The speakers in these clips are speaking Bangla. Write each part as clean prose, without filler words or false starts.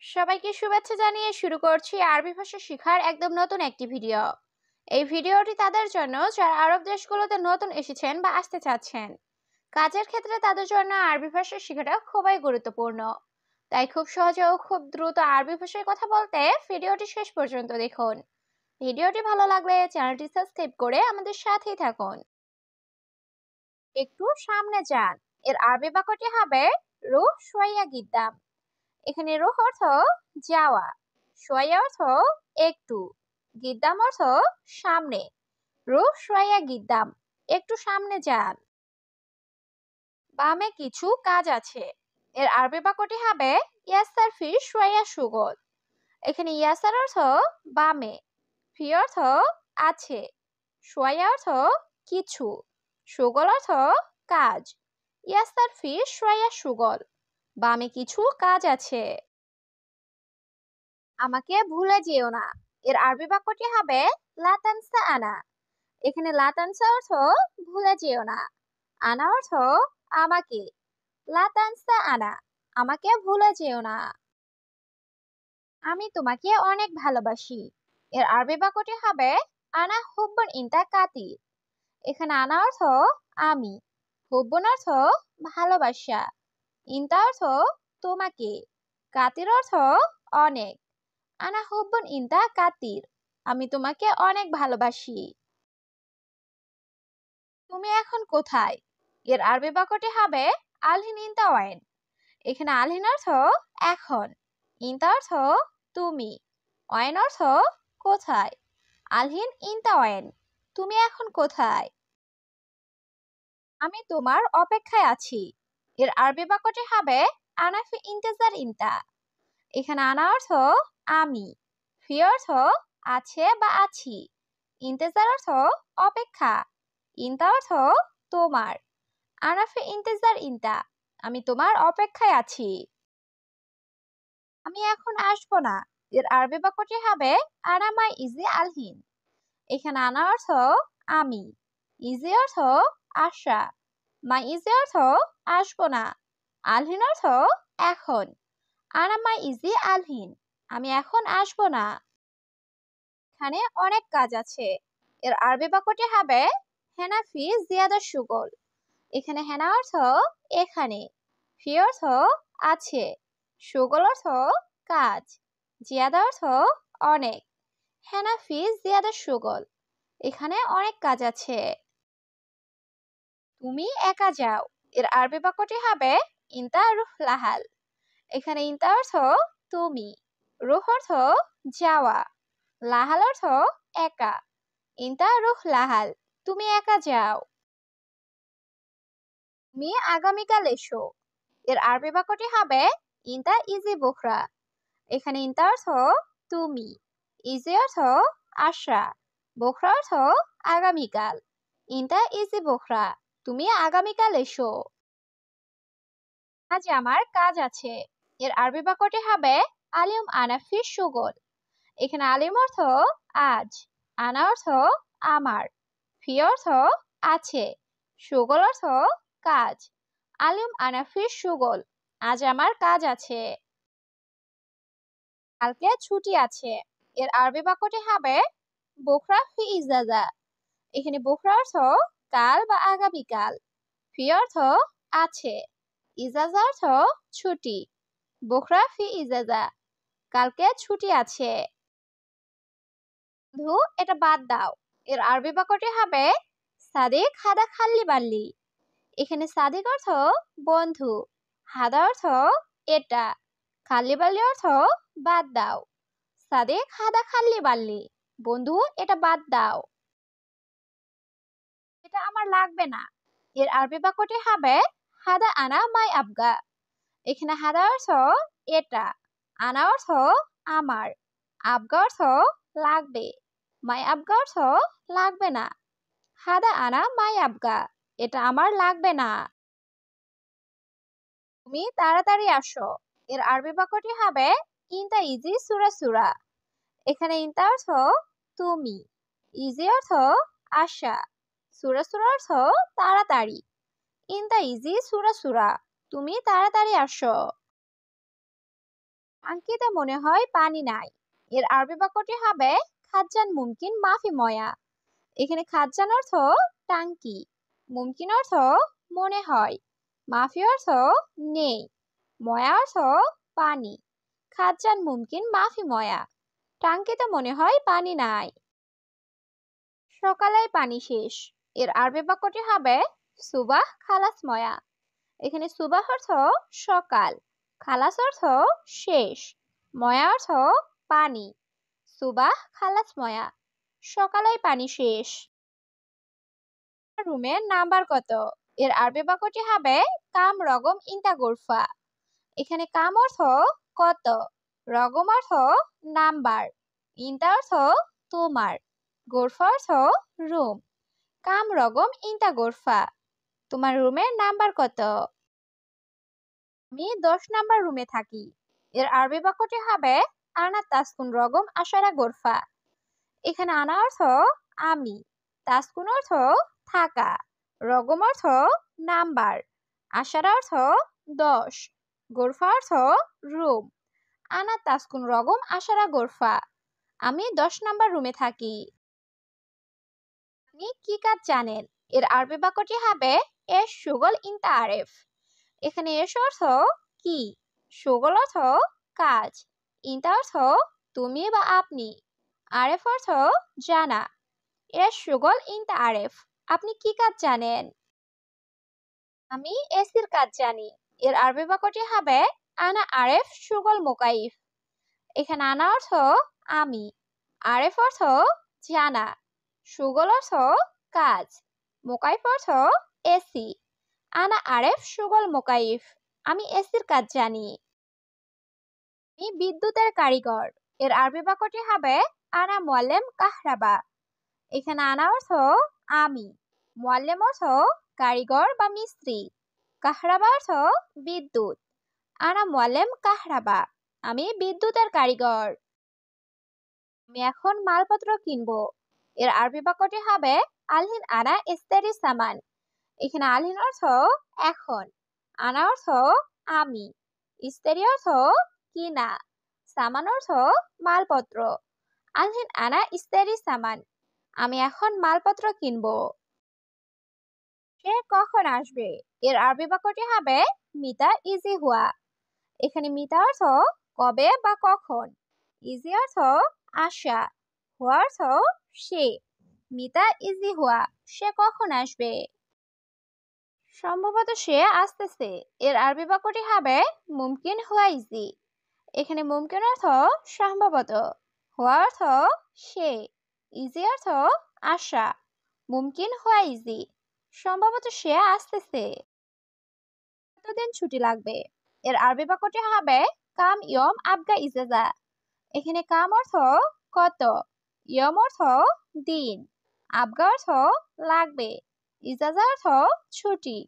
সবাইকে শুভেচ্ছা জানিয়ে শুরু করছি আরবি ভাষা শেখার একদম নতুন একটি ভিডিও। এই ভিডিওটি তাদের জন্য যারা আরব দেশগুলোতে নতুন এসেছেন বা আসতে চাচ্ছেন। কাজের ক্ষেত্রে তাদের জন্য আরবি ভাষা শেখাটা খুবই গুরুত্বপূর্ণ। তাই খুব সহজে ও খুব দ্রুত আরবি ভাষায় কথা বলতে ভিডিওটি শেষ পর্যন্ত দেখুন। ভিডিওটি ভালো লাগলে চ্যানেলটি সাবস্ক্রাইব করে আমাদের সাথেই থাকুন। একটু সামনে যান। এর আরবি বাক্যটি হবে রুহ শোয়া গিদ্দাম। এখানে রুহ অর্থ যাওয়া, শোয়া অর্থ একটু, গিদ্দাম অর্থ সামনে। রুহ শোয়া গিদ্দাম, একটু সামনে যান। বামে কিছু কাজ আছে। এর আরবি বাক্যটি হবে ইয়াসার ফি শোয়া সুগল। এখানে ইয়াসার অর্থ বামে, ফি অর্থ আছে, শোয়া অর্থ কিছু, সুগল অর্থ কাজ। ইয়াসার ফি শোয়া সুগল, বামে কিছু কাজ আছে। আমাকে ভুলে যেও না। এর আরবি বাক্যটি হবে লা তানসা আনা। এখানে লা তানসা অর্থ ভুলে যেও না, আনা অর্থ আমাকে। লা তানসা আনা, আমাকে ভুলে যেও না। আমি তোমাকে অনেক ভালোবাসি। এর আরবি বাক্যটি হবে আনা হুব্বুন ইনতা কাতির। এখানে আনা অর্থ আমি, হুব্বুন অর্থ ভালোবাসা, ইনতা অর্থ তোমাকে, কাতির অর্থ অনেক। আনা হুব্বুন ইনতা কাতির, আমি তোমাকে অনেক ভালোবাসি। তুমি এখন কোথায়? এর আরবি বাক্যটি হবে আলহিন ইনতা ওয়াইন। এখানে আলহিন অর্থ এখন, ইনতা অর্থ তুমি, ওয়াইন অর্থ কোথায়। আলহিন ইনতা ওয়াইন, তুমি এখন কোথায়? আমি তোমার অপেক্ষায় আছি। এর আরবি বাক্যটি হবে আনা ফি ইন্তেজার ইনতা। এখানে আনা অর্থ আমি, ফি অর্থ আছে বা আছি, ইন্তেজার অর্থ অপেক্ষা, ইনতা অর্থ তোমার। আনা ফি ইন্তেজার ইনতা, আমি তোমার অপেক্ষায় আছি। আমি এখন আসবো না। এর আরবি বাক্যটি হবে আনা মাই ইজি আলহিন। এখানে আনা অর্থ আমি, ইজি অর্থ আসা, মাই ইজি অর্থ আসবো না, আলহিন অর্থ এখন। আনা মাই ইজি আলহিন, আমি এখন আসবো না। এখানে অনেক কাজ আছে। এর আরবি বাক্যটি হবে হেনা ফি জিয়াদা সুগল। এখানে হেনা অর্থ এখানে, ফি অর্থ আছে, সুগল অর্থ কাজ, জিয়াদা অর্থ অনেক। হেনা ফি জিয়াদা সুগল, এখানে অনেক কাজ আছে। তুমি একা যাও। এর আরবি বাক্যটি হবে ইনতা রুহ লাহাল। এখানে ইনতা অর্থ তুমি, রুহ অর্থ যাওয়া, লাহাল অর্থ একা। ইনতা রুহ লাহাল, তুমি একা যাও। তুমি আগামীকাল এসো। এর আরবি বাক্যটি হবে ইনতা ইজি বুখরা। এখানে ইনতা অর্থ তুমি, ইজি অর্থ আশা, বুখরা অর্থ আগামীকাল। ইনতা ইজি বুখরা, তুমি আগামীকাল এসো। আজ আমার কাজ আছে। এর আরবি বাক্যটি হবে আলিম আনা ফি সুগল। এখানে আলিম অর্থ আজ, আনা অর্থ আমার, ফি অর্থ আছে, সুগল অর্থ কাজ। আলিম আনা ফি সুগল, আজ আমার কাজ আছে। কালকে ছুটি আছে। এর আরবি বাক্যটি হবে বুখরা ফি ইজাজা। এখানে বুখরা অর্থ কাল বা আগামীকাল, ফি অর্থ আছে, ইজাজা অর্থ ছুটি। বুখরা ফি ইজাজা, কালকে ছুটি আছে। বন্ধু এটা বাদ দাও। এর আরবি বাক্যটি হবে সাদিক হাদা খাল্লি বাল্লি। এখানে সাদিক অর্থ বন্ধু, হাদা অর্থ এটা, খাল্লি বাল্লি অর্থ বাদ দাও। সাদিক হাদা খাল্লি বাল্লি, বন্ধু এটা বাদ দাও। এটা আমার লাগবে না। এর আরবি বাক্যটি হবে হাদা আনা মাই আবগা। এখানে হাদা অর্থ এটা, আনা অর্থ আমার, আবগা অর্থ লাগবে, মাই আবগা অর্থ লাগবে না। হাদা আনা মাই আবগা, এটা আমার লাগবে না। তুমি তাড়াতাড়ি আসো। এর আরবি বাক্যটি হবে ইনতা ইজি সুরা সুরা। এখানে ইনতা অর্থ তুমি, ইজি অর্থ আসা, সুরা সুরা অর্থ তাড়াতাড়ি। ইনতা ইজি সুরা সুরা, তুমি তাড়াতাড়ি আসো। টাঙ্কিতে মনে হয় পানি নাই। এর আরবি বাক্যটি হবে খাজ্জান মুমকিন মাফি ময়া। এখানে খাজ্জান অর্থ টাঙ্কি, মুমকিন অর্থ মনে হয়, মাফি অর্থ নেই, ময়া অর্থ পানি। খাজ্জান মুমকিন মাফি ময়া, টাঙ্কিতে মনে হয় পানি নাই। সকালে পানি শেষ। এর আরবি বাক্যটি হবে সুবাহ খালাস ময়া। এখানে সুবাহ অর্থ সকাল, খালাস অর্থ শেষ, ময়া অর্থ পানি। সুবাহ খালাস ময়া, সকালে পানি শেষ। রুমের নাম্বার কত? এর আরবি বাক্যটি হবে কাম রগম ইনতা গোরফা। এখানে কাম অর্থ কত, রগম অর্থ নাম্বার, ইনতা অর্থ তোমার, গোরফা অর্থ রুম। কাম রগম ইনতা গোরফা, তোমার রুমের নাম্বার কত? আমি 10 নাম্বার রুমে থাকি। এর আরবি বাক্যটি হবে আনা তাসকুন রগম আশারা গোরফা। এখানে আনা অর্থ আমি, তাসকুন অর্থ থাকা, রগম অর্থ নাম্বার, আশারা অর্থ 10, গোরফা অর্থ রুম। আনা তাসকুন রগম আশারা গোরফা, আমি 10 নাম্বার রুমে থাকি। আপনি কি কাজ জানেন? এর আরবি বাক্যটি হবে এশ শুগল ইনতা আরেফ। এখানে এশ অর্থ কি, শুগল অর্থ কাজ, ইনতা অর্থ তুমি বা আপনি, আরেফ অর্থ জানা। এশ শুগল ইনতা আরেফ, আপনি কি কাজ জানেন? আমি এসির কাজ জানি। এর আরবি বাক্যটি হবে আনা আরেফ শুগল মোকাইফ। এখানে আনা অর্থ আমি, আরেফ অর্থ জানা, শুগল অর্থ কাজ, মোকাইফ অর্থ এসি। আনা আরেফ শুগল মোকাইফ, আমি এসির কাজ জানি। আমি বিদ্যুতের কারিগর। এর আরবি বাক্যটি হবে আনা মুআল্লিম কাহরাবা। এখানে আনা অর্থ আমি, মুআল্লিম অর্থ কারিগর বা মিস্ত্রি, কাহরাবা অর্থ বিদ্যুৎ। আনা মুআল্লিম কাহরাবা, আমি বিদ্যুতের কারিগর। আমি এখন মালপত্র কিনবো। এর আরবি বাক্যটি হবে আলহিন আনা ইস্তারি সামান। এখানে আলহিন অর্থ এখন, আনা অর্থ আমি, ইস্তারি অর্থ কিনা, সামান অর্থ মালপত্র। আলহিন আনা ইস্তারি সামান, আমি এখন মালপত্র কিনবো। সে কখন আসবে? এর আরবি বাক্যটি হবে মিতা ইজি হুয়া। এখানে মিতা অর্থ কবে বা কখন, ইজি অর্থ আসা, হুয়া অর্থ সে। মিতা ইজি হুয়া, সে কখন আসবে? সম্ভবত সে আসতেছে। এর আরবি বাক্যটি হবে মুমকিন হুয়া ইজি। এখানে মুমকিন অর্থ সম্ভবত, হুয়া অর্থ সে, ইজি অর্থ আসা। মুমকিন হুয়া ইজি, সম্ভবত সে আসতেছে। কতদিন ছুটি লাগবে? এর আরবি বাক্যটি হবে কাম ইয়ম আবগা ইজাজা। এখানে কাম অর্থ কত, ইয়ম অর্থ দিন, আবগা অর্থ লাগবে, ইজাজা অর্থ ছুটি।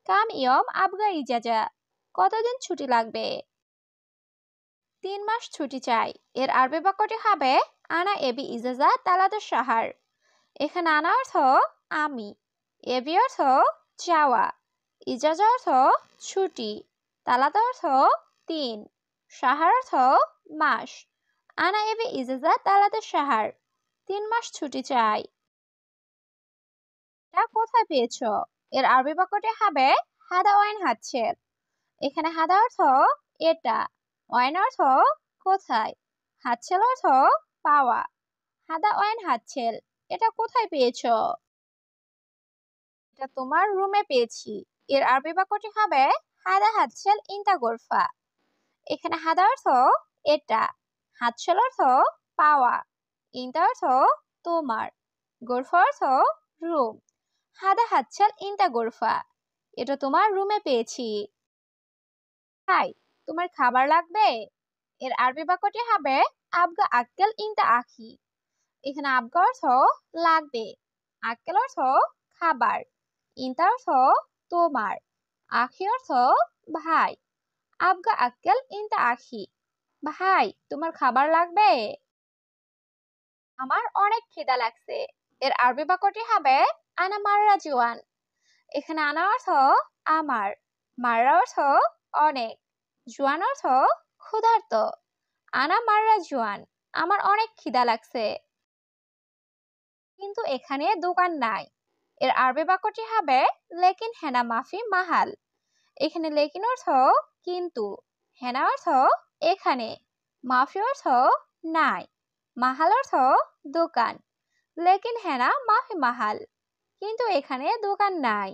কাম ইয়ম আবগা ইজাজা, কতদিন ছুটি লাগবে? 3 মাস ছুটি চাই। এর আরবি বাক্যটি হবে আনা এবি ইজাজা তালাদুস শাহার। এখানে আনা অর্থ আমি, এবি অর্থ চাওয়া, ইজাজা অর্থ ছুটি, তালাদা অর্থ 3, শাহার অর্থ মাস। আনা এবি ইজাজা তালাদুস শাহার, 3 মাস ছুটি চাই। এটা কোথায় পেয়েছো? এর আরবি বাক্যটি হবে হাদা ওয়াইন হাতছেল। এখানে হাদা অর্থ এটা, ওয়াইন অর্থ কোথায়, হাতছেল অর্থ পাওয়া। হাদা ওয়াইন হাতছেল, এটা কোথায় পেয়েছো? এটা তোমার রুমে পেয়েছি। এর আরবি বাক্যটি হবে হাদা হাতছেল ইনতা গোরফা। এখানে হাদা অর্থ এটা, হাতছেল অর্থ পাওয়া, ইনতা অর্থ তোমার, গোরফা অর্থ রুম। হাদা হাতছেল ইনতা গোরফা, এটা তোমার রুমে পেয়েছি। হাই, তোমার খাবার লাগবে? এর আরবি বাক্যটি হবে আবগা আক্কেল ইনতা আখি। এখানে আবগা অর্থ লাগবে, আক্কেল অর্থ খাবার, ইনতা অর্থ তোমার, আখি অর্থ ভাই। আবগা আক্কেল ইনতা আখি, ভাই তোমার খাবার লাগবে? আমার অনেক খিদা লাগছে। এর আরবি বাক্যটি হবে আনা মাররা জুয়ান। এখানে আনা অর্থ আমার, মাররা অর্থ অনেক, জুয়ান অর্থ ক্ষুধার্ত। আনা মাররা জোয়ান, আমার অনেক খিদা লাগছে। কিন্তু এখানে দোকান নাই। এর আরবি বাক্যটি হবে লেকিন হেনা মাফি মাহাল। এখানে লেকিন অর্থ কিন্তু, হেনা অর্থ এখানে, মাফি অর্থ নাই, মাহাল অর্থ দোকান। লেকিন হেনা মাফি মাহাল, কিন্তু এখানে দোকান নাই।